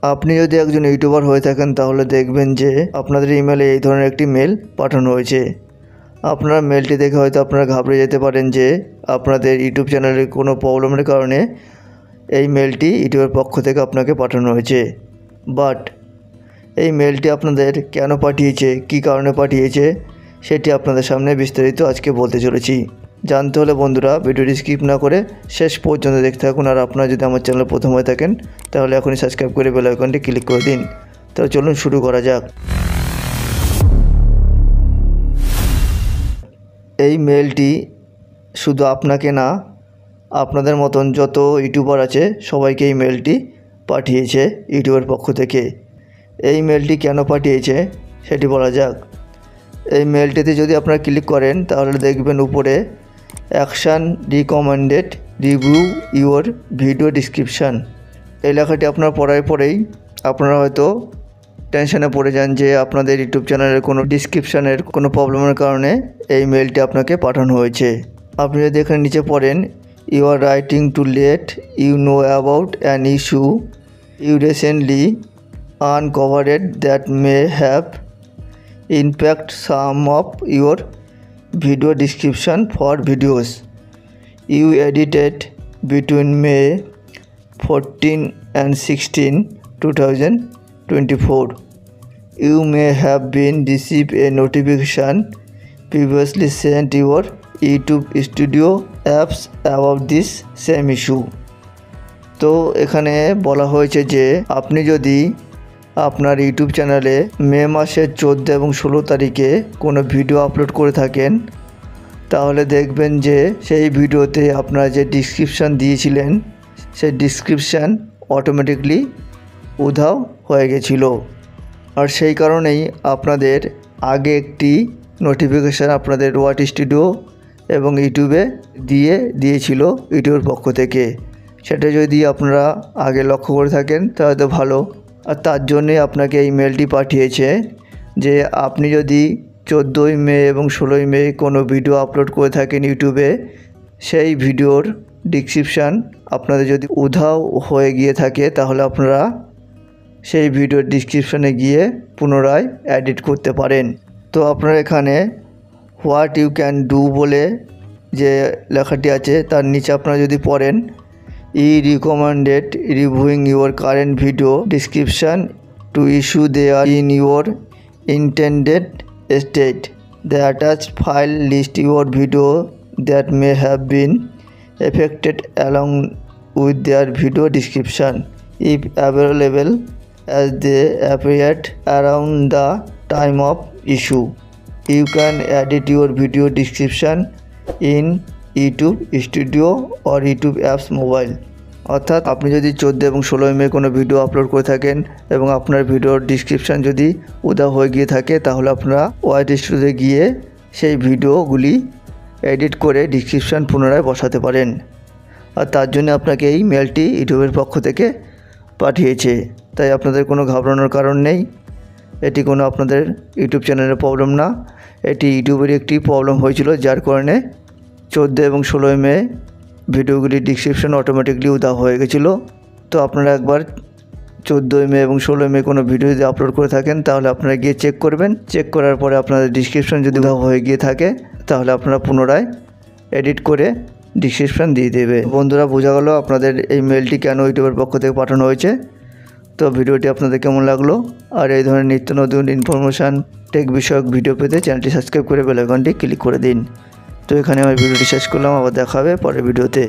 আপনি যদি একজন ইউটিউবার হয়ে থাকেন তাহলে দেখবেন যে আপনাদের ইমেলে এই ধরনের একটি মেল পাঠানো হয়েছে। আপনারা মেলটি দেখে হয়তো আপনারা ঘাবড়ে যেতে পারেন যে আপনাদের ইউটিউব চ্যানেলের কোনো প্রবলেমের কারণে এই মেলটি ইউটিউবের পক্ষ থেকে আপনাকে পাঠানো হয়েছে। বাট এই মেলটি আপনাদের কেন পাঠিয়েছে, কী কারণে পাঠিয়েছে সেটি আপনাদের সামনে বিস্তারিত আজকে বলতে চলেছি। জানতে হলে বন্ধুরা ভিডিওটি স্কিপ না করে শেষ পর্যন্ত দেখতে থাকুন। আর আপনারা যদি আমার চ্যানেলে প্রথম হয়ে থাকেন তাহলে এখনই সাবস্ক্রাইব করে বেল আইকনটি ক্লিক করে দিন। তাহলে চলুন শুরু করা যাক। এই মেলটি শুধু আপনাকে না, আপনাদের মতন যত ইউটিউবার আছে সবাইকে এই মেলটি পাঠিয়েছে ইউটিউবের পক্ষ থেকে। এই মেলটি কেন পাঠিয়েছে সেটি বলা যাক। এই মেলটিতে যদি আপনারা ক্লিক করেন তাহলে দেখবেন উপরে action recommended review your video description. এই লেখাটি আপনারা পড়ার পরেই আপনারা হয়তো টেনশনে পড়ে যান যে আপনাদের ইউটিউব চ্যানেলের কোনো ডিসক্রিপশানের কোনো প্রবলেমের কারণে এই মেলটি আপনাকে পাঠানো হয়েছে। আপনি যদি এখানে নিচে পড়েন you are writing to let you know about an issue you recently uncovered that may have impact some of your video description for videos you edited between May 14 and 16, 2024. You may have been received a notification previously sent your YouTube Studio apps about this same issue. তো এখানে বলা হয়েছে যে আপনি যদি আপনার YouTube চ্যানেলে মে মাসের 14 এবং 16 তারিখে কোনো ভিডিও আপলোড করে থাকেন তাহলে দেখবেন যে সেই ভিডিওতে আপনারা যে ডিসক্রিপশান দিয়েছিলেন সেই ডিসক্রিপশান অটোমেটিকলি উধাও হয়ে গেছিল। আর সেই কারণেই আপনাদের আগে একটি নোটিফিকেশান আপনাদের ওয়াট স্টুডিও এবং ইউটিউবে দিয়েছিল ইউটিউবের পক্ষ থেকে। সেটা যদি আপনারা আগে লক্ষ্য করে থাকেন তাহলে তো ভালো। আর তার জন্যে আপনাকে এই মেলটি পাঠিয়েছে যে আপনি যদি 14 মে এবং 16 মে কোনো ভিডিও আপলোড করে থাকেন ইউটিউবে, সেই ভিডিওর ডিসক্রিপশান আপনাদের যদি উধাও হয়ে গিয়ে থাকে তাহলে আপনারা সেই ভিডিওর ডিসক্রিপশানে গিয়ে পুনরায় এডিট করতে পারেন। তো আপনারা এখানে হোয়াট ইউ ক্যান ডু বলে যে লেখাটি আছে তার নিচে আপনারা যদি পড়েন we recommended reviewing your current video description to ইস্যু they're in your intended state the attached file list your video that may have been affected along with their video description if available as they appeared around the time of issue you can edit your video description in YouTube Studio or YouTube apps mobile. অর্থাৎ আপনি যদি 14 এবং 16 মে কোনো video upload করে থাকেন এবং আপনার ভিডিওর ডিসক্রিপশান যদি উধাও হয়ে গিয়ে থাকে তাহলে আপনারা ওয়াইট স্টুডিওতে গিয়ে সেই ভিডিওগুলি এডিট করে ডিসক্রিপশান পুনরায় বসাতে পারেন। আর তার জন্য আপনাকে এই মেলটি ইউটিউবের পক্ষ থেকে পাঠিয়েছে। তাই আপনাদের কোনো ঘাবড়ানোর কারণ নেই। এটি কোনো আপনাদের ইউটিউব চ্যানেলের প্রবলেম না, এটি ইউটিউবের একটি প্রবলেম হয়েছিল যার কারণে 14 এবং 16 মে ভিডিওগুলির ডিসক্রিপশান অটোমেটিকলি উধাও হয়ে গেছিলো। তো আপনারা একবার 14 মে এবং 16 মে কোনো ভিডিও যদি আপলোড করে থাকেন তাহলে আপনারা গিয়ে চেক করবেন। চেক করার পরে আপনাদের ডিসক্রিপশান যদি উধাও হয়ে গিয়ে থাকে তাহলে আপনারা পুনরায় এডিট করে ডিসক্রিপশান দিয়ে দেবে। বন্ধুরা, বোঝা গেল আপনাদের এই মেলটি কেন ইউটিউবের পক্ষ থেকে পাঠানো হয়েছে। তো ভিডিওটি আপনাদের কেমন লাগলো? আর এই ধরনের নিত্য নতুন ইনফরমেশান টেক বিষয়ক ভিডিও পেতে চ্যানেলটি সাবস্ক্রাইব করে বেল আইকনটি ক্লিক করে দিন। তো এখানে আমি ভিডিওটি শেষ করলাম, আবার দেখা হবে পরের ভিডিওতে।